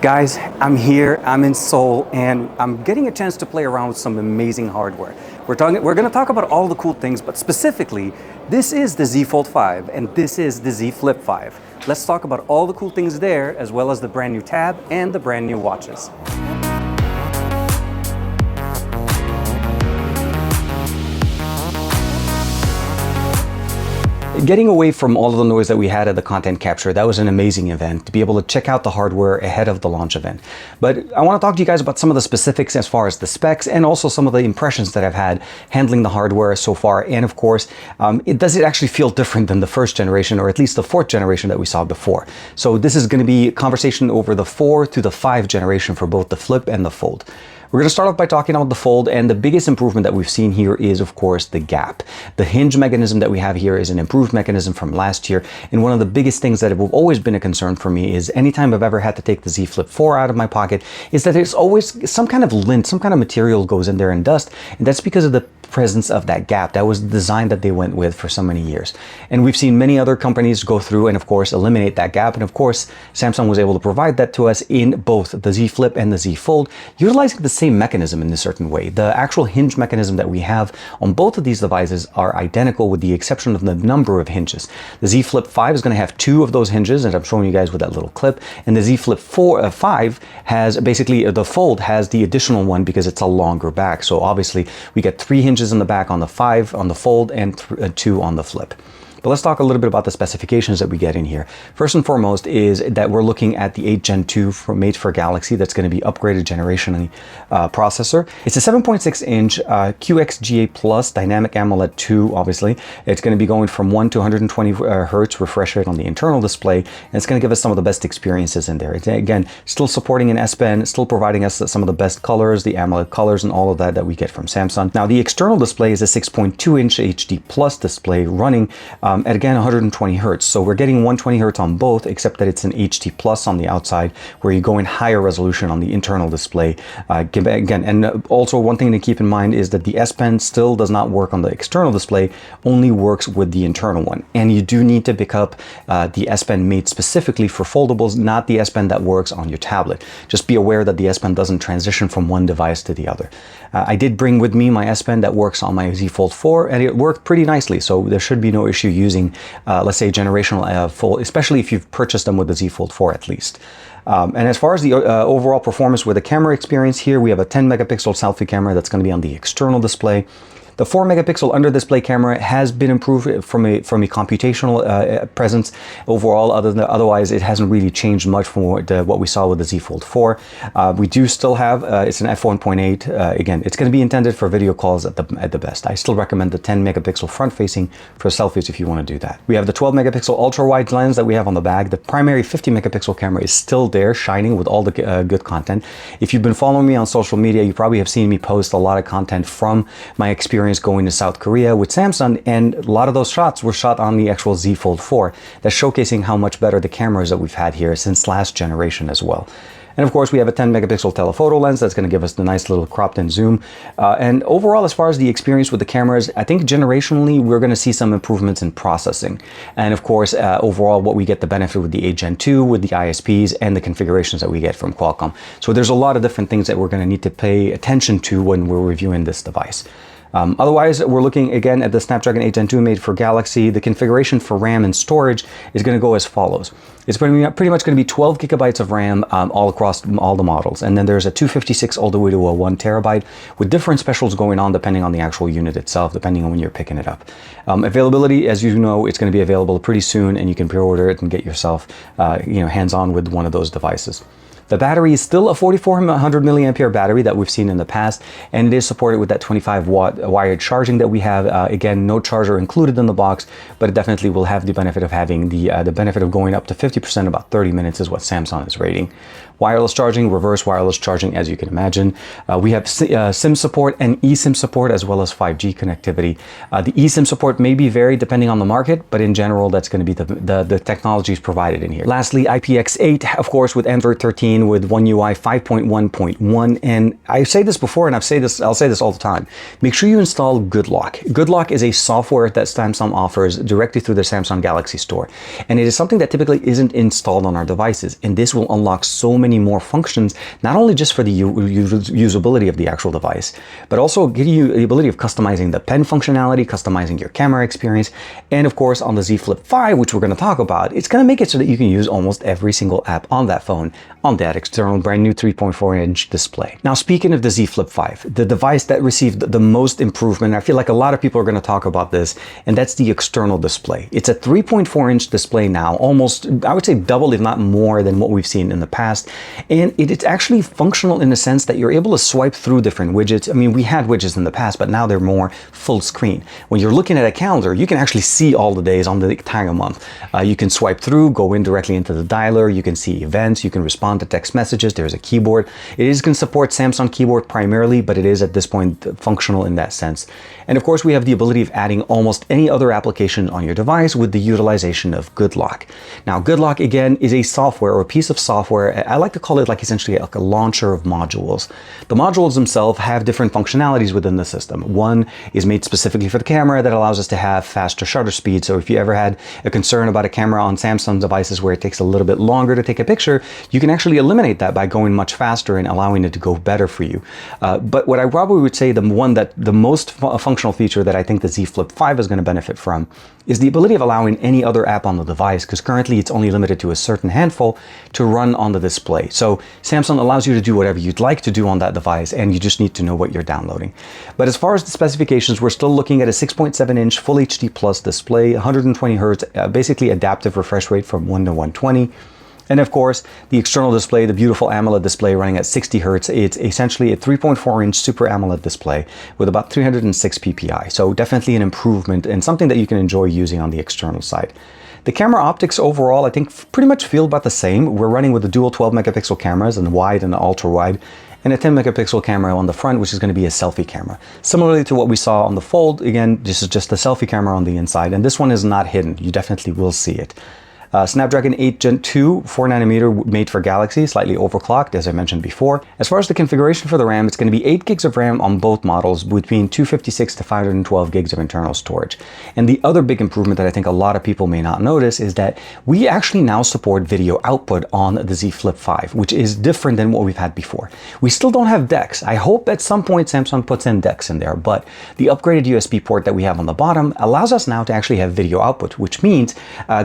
Guys, I'm here, I'm in Seoul, and I'm getting a chance to play around with some amazing hardware. We're going to talk about all the cool things, but specifically, this is the Z Fold 5 and this is the Z Flip 5. Let's talk about all the cool things there, as well as the brand new tab and the brand new watches. Getting away from all of the noise that we had at the content capture, that was an amazing event to be able to check out the hardware ahead of the launch event. But I want to talk to you guys about some of the specifics as far as the specs and also some of the impressions that I've had handling the hardware so far. And of course, does it actually feel different than the first generation, or at least the fourth generation that we saw before? So this is going to be a conversation over the 4 to the 5 generation for both the Flip and the Fold. We're going to start off by talking about the Fold, and the biggest improvement that we've seen here is, of course, the gap. The hinge mechanism that we have here is an improved mechanism from last year, and one of the biggest things that have always been a concern for me is anytime I've ever had to take the Z Flip 4 out of my pocket is that there's always some kind of lint, some kind of material goes in there and dust, and that's because of the presence of that gap. That was the design that they went with for so many years. And we've seen many other companies go through and of course eliminate that gap. And of course, Samsung was able to provide that to us in both the Z Flip and the Z Fold, utilizing the same mechanism in a certain way. The actual hinge mechanism that we have on both of these devices are identical with the exception of the number of hinges. The Z Flip 5 is going to have 2 of those hinges, and I'm showing you guys with that little clip. And the Z Flip 5 has basically, the Fold has the additional one because it's a longer back. So obviously we get 3 hinges in the back on the 5 on the Fold and 2 on the Flip. But let's talk a little bit about the specifications that we get in here. First and foremost is that we're looking at the 8 Gen 2 made for Galaxy. That's going to be upgraded generation processor. It's a 7.6-inch QXGA Plus Dynamic AMOLED 2, obviously. It's going to be going from 1 to 120 hertz refresh rate on the internal display, and it's going to give us some of the best experiences in there. It's, again, still supporting an S Pen, still providing us some of the best colors, the AMOLED colors and all of that we get from Samsung. Now, the external display is a 6.2-inch HD Plus display running at again 120 hertz. So we're getting 120 hertz on both, except that it's an HD Plus on the outside, where you go in higher resolution on the internal display. Again, and also one thing to keep in mind is that the S Pen still does not work on the external display, only works with the internal one. And you do need to pick up the S Pen made specifically for foldables, not the S Pen that works on your tablet. Just be aware that the S Pen doesn't transition from one device to the other. I did bring with me my S Pen that works on my Z Fold 4, and it worked pretty nicely, so there should be no issue using, let's say, generational Fold, especially if you've purchased them with the Z Fold 4 at least. And as far as the overall performance with the camera experience here, we have a 10 megapixel selfie camera that's going to be on the external display. The 4 megapixel under display camera has been improved from a computational presence overall. Otherwise, it hasn't really changed much from what we saw with the Z Fold 4. We do still have it's an f1.8. Again, it's going to be intended for video calls at the best. I still recommend the 10 megapixel front facing for selfies if you want to do that. We have the 12 megapixel ultra wide lens that we have on the back. The primary 50 megapixel camera is still there, shining with all the good content. If you've been following me on social media, you probably have seen me post a lot of content from my experience going to South Korea with Samsung, and a lot of those shots were shot on the actual Z Fold 4. That's showcasing how much better the cameras that we've had here since last generation as well. And of course, we have a 10 megapixel telephoto lens that's going to give us the nice little cropped in zoom. And overall, as far as the experience with the cameras, I think generationally, we're going to see some improvements in processing. And of course, overall, what we get the benefit with the 8 Gen 2, with the ISPs and the configurations that we get from Qualcomm. So there's a lot of different things that we're going to need to pay attention to when we're reviewing this device. Otherwise, we're looking again at the Snapdragon 8 Gen 2 made for Galaxy. The configuration for RAM and storage is going to go as follows. It's pretty much going to be 12 gigabytes of RAM all across all the models. And then there's a 256 all the way to a 1 terabyte with different specials going on depending on the actual unit itself, depending on when you're picking it up. Availability, as you know, it's going to be available pretty soon, and you can pre-order it and get yourself hands-on with one of those devices. The battery is still a 4400 milliampere battery that we've seen in the past, and it is supported with that 25-watt wired charging that we have. Again, no charger included in the box, but it definitely will have the benefit of having the benefit of going up to 50%, about 30 minutes is what Samsung is rating. Wireless charging, reverse wireless charging, as you can imagine. We have SIM support and eSIM support, as well as 5G connectivity. The eSIM support may be varied depending on the market, but in general, that's going to be the technologies provided in here. Lastly, IPX8, of course, with Android 13, with One UI 5.1.1. And I say this before, and I'll say this all the time. Make sure you install GoodLock. GoodLock is a software that Samsung offers directly through the Samsung Galaxy Store. And it is something that typically isn't installed on our devices. And this will unlock so many many more functions, not only just for the usability of the actual device, but also give you the ability of customizing the pen functionality, customizing your camera experience, and of course on the Z Flip 5, which we're going to talk about, it's going to make it so that you can use almost every single app on that phone on that external brand new 3.4-inch display. Now, speaking of the Z Flip 5, the device that received the most improvement, I feel like a lot of people are going to talk about this, and that's the external display. It's a 3.4-inch display now, almost, I would say double, if not more than what we've seen in the past. And it's actually functional in the sense that you're able to swipe through different widgets. I mean, we had widgets in the past, but now they're more full screen. When you're looking at a calendar, you can actually see all the days on the entire month. You can swipe through, go in directly into the dialer, you can see events, you can respond to text messages, there's a keyboard. It is going to support Samsung keyboard primarily, but it is at this point functional in that sense. And of course, we have the ability of adding almost any other application on your device with the utilization of GoodLock. Now, GoodLock, again, is a software or a piece of software. I like to call it like essentially like a launcher of modules. The modules themselves have different functionalities within the system. One is made specifically for the camera that allows us to have faster shutter speed. So if you ever had a concern about a camera on Samsung devices where it takes a little bit longer to take a picture, you can actually eliminate that by going much faster and allowing it to go better for you. But what I probably would say the most functional feature that I think the Z Flip 5 is going to benefit from is the ability of allowing any other app on the device, because currently it's only limited to a certain handful to run on the display. So Samsung allows you to do whatever you'd like to do on that device, and you just need to know what you're downloading. But as far as the specifications, we're still looking at a 6.7-inch Full HD Plus display, 120 Hertz, basically adaptive refresh rate from 1 to 120. And of course, the external display, the beautiful AMOLED display running at 60 Hertz, it's essentially a 3.4-inch Super AMOLED display with about 306 ppi. So definitely an improvement and something that you can enjoy using on the external side. The camera optics overall, I think pretty much feel about the same. We're running with the dual 12 megapixel cameras, and wide and ultra wide, and a 10 megapixel camera on the front, which is going to be a selfie camera. Similarly to what we saw on the Fold, again, this is just the selfie camera on the inside, and this one is not hidden. You definitely will see it. Snapdragon 8 Gen 2, 4nm made for Galaxy, slightly overclocked, as I mentioned before. As far as the configuration for the RAM, it's going to be 8 gigs of RAM on both models, between 256 to 512 gigs of internal storage. And the other big improvement that I think a lot of people may not notice is that we actually now support video output on the Z Flip 5, which is different than what we've had before. We still don't have DeX. I hope at some point Samsung puts in DeX in there, but the upgraded USB port that we have on the bottom allows us now to actually have video output, which means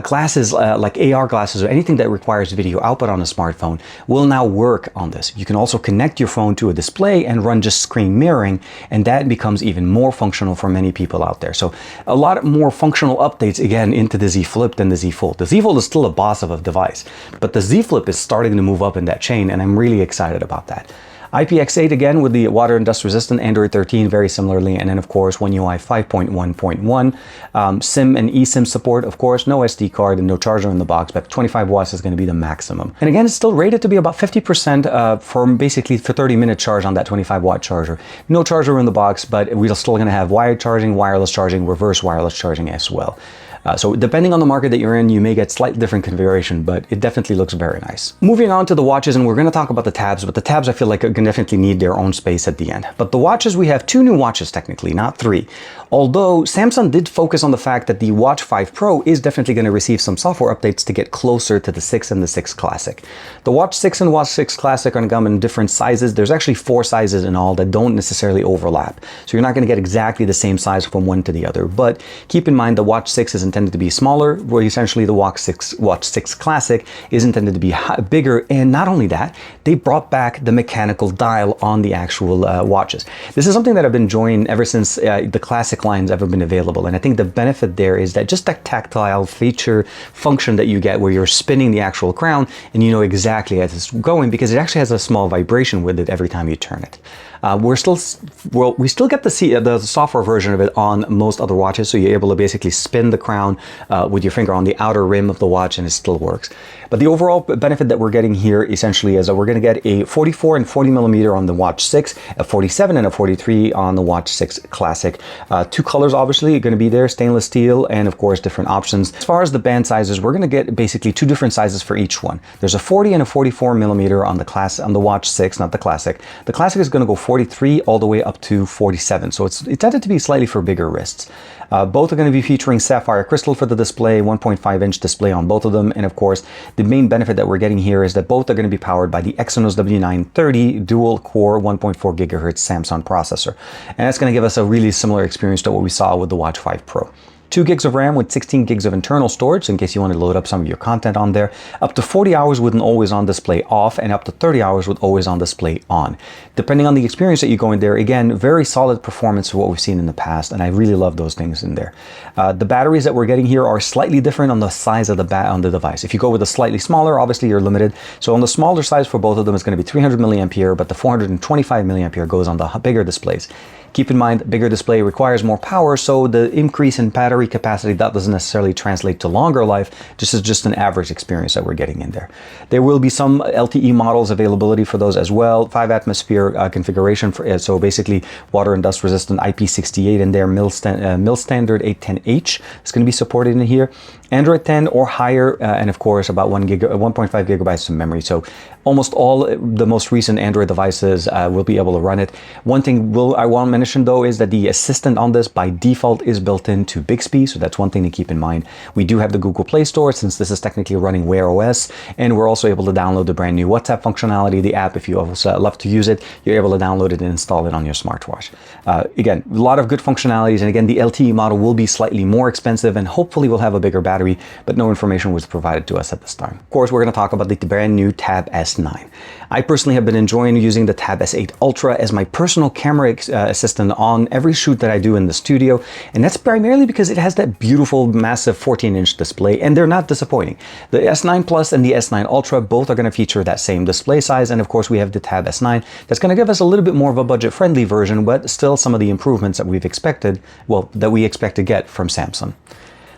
glasses like AR glasses or anything that requires video output on a smartphone will now work on this. You can also connect your phone to a display and run just screen mirroring, and that becomes even more functional for many people out there. So a lot more functional updates again into the Z Flip than the Z Fold. The Z Fold is still a boss of a device, but the Z Flip is starting to move up in that chain, and I'm really excited about that. IPX8 again with the water and dust resistant, Android 13 very similarly, and then of course One UI 5.1.1. SIM and eSIM support, of course, no SD card and no charger in the box, but 25 watts is going to be the maximum. And again, it's still rated to be about 50% for 30-minute charge on that 25-watt charger. No charger in the box, but we're still going to have wired charging, wireless charging, reverse wireless charging as well. So depending on the market that you're in, you may get slightly different configuration, but it definitely looks very nice. Moving on to the watches, and we're going to talk about the tabs, but the tabs I feel like are going to definitely need their own space at the end. But the watches, we have 2 new watches technically, not 3. Although Samsung did focus on the fact that the Watch 5 Pro is definitely going to receive some software updates to get closer to the 6 and the 6 Classic. The Watch 6 and Watch 6 Classic are going to come in different sizes. There's actually 4 sizes in all that don't necessarily overlap. So you're not going to get exactly the same size from one to the other. But keep in mind the Watch 6 is intended to be smaller, where essentially the Watch 6 Classic is intended to be bigger. And not only that, they brought back the mechanical dial on the actual watches. This is something that I've been enjoying ever since the Classic line's ever been available. And I think the benefit there is that just that tactile feature function that you get where you're spinning the actual crown and you know exactly as it's going, because it actually has a small vibration with it every time you turn it. We still get to see the software version of it on most other watches, so you're able to basically spin the crown with your finger on the outer rim of the watch and it still works. But the overall benefit that we're getting here essentially is that we're going to get a 44 and 40 millimeter on the Watch 6, a 47 and a 43 on the Watch 6 Classic. 2 colors obviously are going to be there, stainless steel, and of course different options. As far as the band sizes, we're going to get basically 2 different sizes for each one. There's a 40 and a 44 millimeter on the Watch 6, not the Classic. The Classic is going to go 43 all the way up to 47, so it's intended to be slightly for bigger wrists. Both are going to be featuring sapphire crystal for the display, 1.5-inch display on both of them, and of course, the main benefit that we're getting here is that both are going to be powered by the Exynos W930 dual-core 1.4 gigahertz Samsung processor, and that's going to give us a really similar experience to what we saw with the Watch 5 Pro. 2 gigs of RAM with 16 gigs of internal storage in case you want to load up some of your content on there, up to 40 hours with an always-on display off, and up to 30 hours with always-on display on. Depending on the experience that you go in there, again, very solid performance for what we've seen in the past, and I really love those things in there. The batteries that we're getting here are slightly different on the size of on the device. If you go with a slightly smaller, obviously you're limited. So on the smaller size for both of them, it's going to be 300 milliampere, but the 425 milliampere goes on the bigger displays. Keep in mind, bigger display requires more power, so the increase in battery capacity, that doesn't necessarily translate to longer life. This is just an average experience that we're getting in there. There will be some LTE models availability for those as well. 5 atmosphere configuration, so basically water and dust resistant IP68 in there, mil standard 810H is going to be supported in here. Android 10 or higher, and of course about 1.5 gigabytes of memory. So almost all the most recent Android devices will be able to run it. One thing I want to mention though is that the assistant on this by default is built into Bixby, so that's one thing to keep in mind. We do have the Google Play Store since this is technically running Wear OS, and we're also able to download the brand new WhatsApp functionality, the app. If you also love to use it, you're able to download it and install it on your smartwatch. Again, a lot of good functionalities, and again, the LTE model will be slightly more expensive and hopefully will have a bigger battery, but no information was provided to us at this time. Of course, we're going to talk about the brand new Tab S9. I personally have been enjoying using the Tab S8 Ultra as my personal camera assistant on every shoot that I do in the studio, and that's primarily because it has that beautiful, massive 14-inch display, and they're not disappointing. The S9 Plus and the S9 Ultra both are going to feature that same display size, and of course we have the Tab S9 that's going to give us a little bit more of a budget-friendly version, but still some of the improvements that we've expected, well, that we expect to get from Samsung.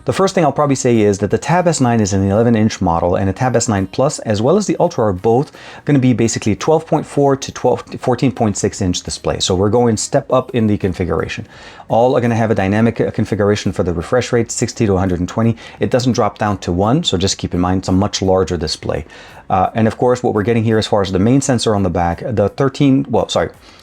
The first thing I'll probably say is that the Tab S9 is an 11-inch model, and the Tab S9 Plus as well as the Ultra are both going to be basically 12.4 to 14.6-inch display. So we're going step up in the configuration. All are going to have a dynamic configuration for the refresh rate, 60 to 120. It doesn't drop down to 1, so just keep in mind it's a much larger display. And of course, what we're getting here as far as the main sensor on the back,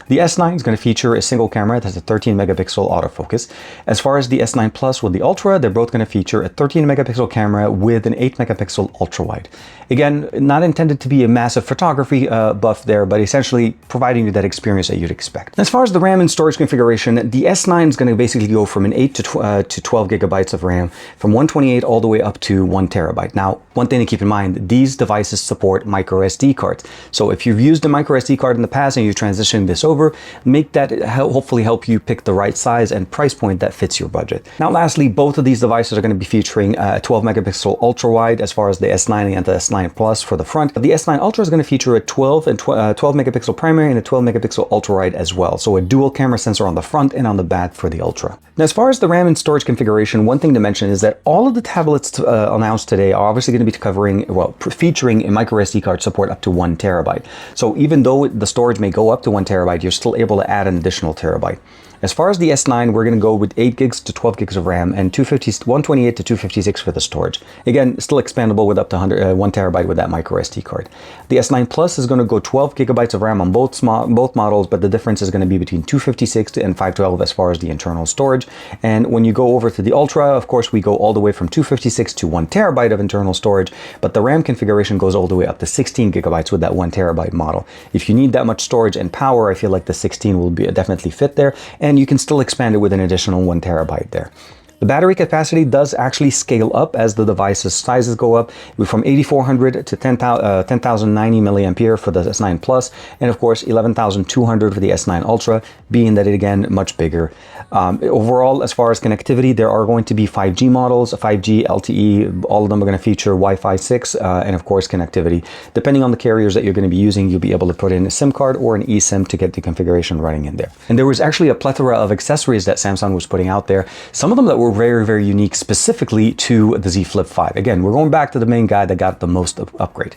the S9 is going to feature a single camera that has a 13 megapixel autofocus. As far as the S9 Plus with the Ultra, they're both going to feature a 13 megapixel camera with an 8 megapixel ultra wide. Again, not intended to be a massive photography buff there, but essentially providing you that experience that you'd expect. As far as the RAM and storage configuration, the S9 is going to basically go from an 8 to 12 gigabytes of RAM, from 128 all the way up to 1 terabyte. Now, one thing to keep in mind, these devices support micro SD cards. So if you've used a micro SD card in the past and you're transitioning this over, make that hopefully help you pick the right size and price point that fits your budget. Now, lastly, both of these devices are going to be featuring a 12 megapixel ultra wide as far as the S9 and the S9 Plus for the front. The S9 Ultra is going to feature a 12 megapixel primary and a 12 megapixel ultra wide as well. So a dual camera sensor on the front and on the back for the Ultra. Now, as far as the RAM and storage configuration, one thing to mention is that all of the tablets announced today are obviously going to be featuring a micro SD card support up to 1 terabyte. So even though the storage may go up to 1 terabyte, you're still able to add an additional terabyte. As far as the S9, we're going to go with 8 gigs to 12 gigs of RAM and 128 to 256 for the storage. Again, still expandable with up to 1 terabyte with that micro SD card. The S9 Plus is going to go 12 gigabytes of RAM on both models, but the difference is going to be between 256 and 512 as far as the internal storage. And when you go over to the Ultra, of course, we go all the way from 256 to 1 terabyte of internal storage, but the RAM configuration goes all the way up to 16 gigabytes with that 1 terabyte model. If you need that much storage and power, I feel like the 16 will definitely fit there, and you can still expand it with an additional 1 terabyte there. The battery capacity does actually scale up as the device's sizes go up, from 8400 to 10,090 milliampere for the S9 Plus, and of course 11,200 for the S9 Ultra, being that it again much bigger. Overall, as far as connectivity, there are going to be 5G models, 5G, LTE, all of them are going to feature Wi-Fi 6, and of course connectivity. Depending on the carriers that you're going to be using, you'll be able to put in a SIM card or an eSIM to get the configuration running in there. And there was actually a plethora of accessories that Samsung was putting out there, some of them that were very, very unique specifically to the Z Flip 5. Again, we're going back to the main guy that got the most upgrade.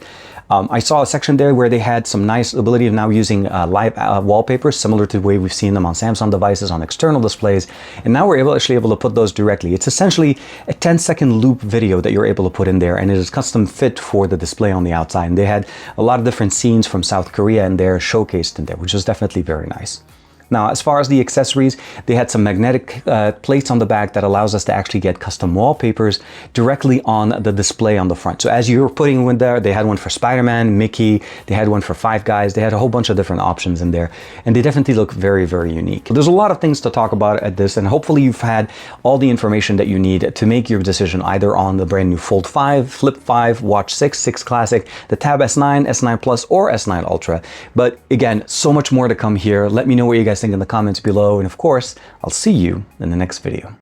I saw a section there where they had some nice ability of now using live wallpapers, similar to the way we've seen them on Samsung devices on external displays. And now we're actually able to put those directly. It's essentially a 10-second loop video that you're able to put in there, and it is custom fit for the display on the outside. And they had a lot of different scenes from South Korea in there showcased in there, which was definitely very nice. Now, as far as the accessories, they had some magnetic plates on the back that allows us to actually get custom wallpapers directly on the display on the front. So as you're putting one there, they had one for Spider-Man, Mickey, they had one for Five Guys, they had a whole bunch of different options in there, and they definitely look very, very unique. There's a lot of things to talk about at this, and hopefully you've had all the information that you need to make your decision either on the brand new Fold 5, Flip 5, Watch 6, 6 Classic, the Tab S9, S9 Plus, or S9 Ultra. But again, so much more to come here. Let me know what you guys think in the comments below, and of course, I'll see you in the next video.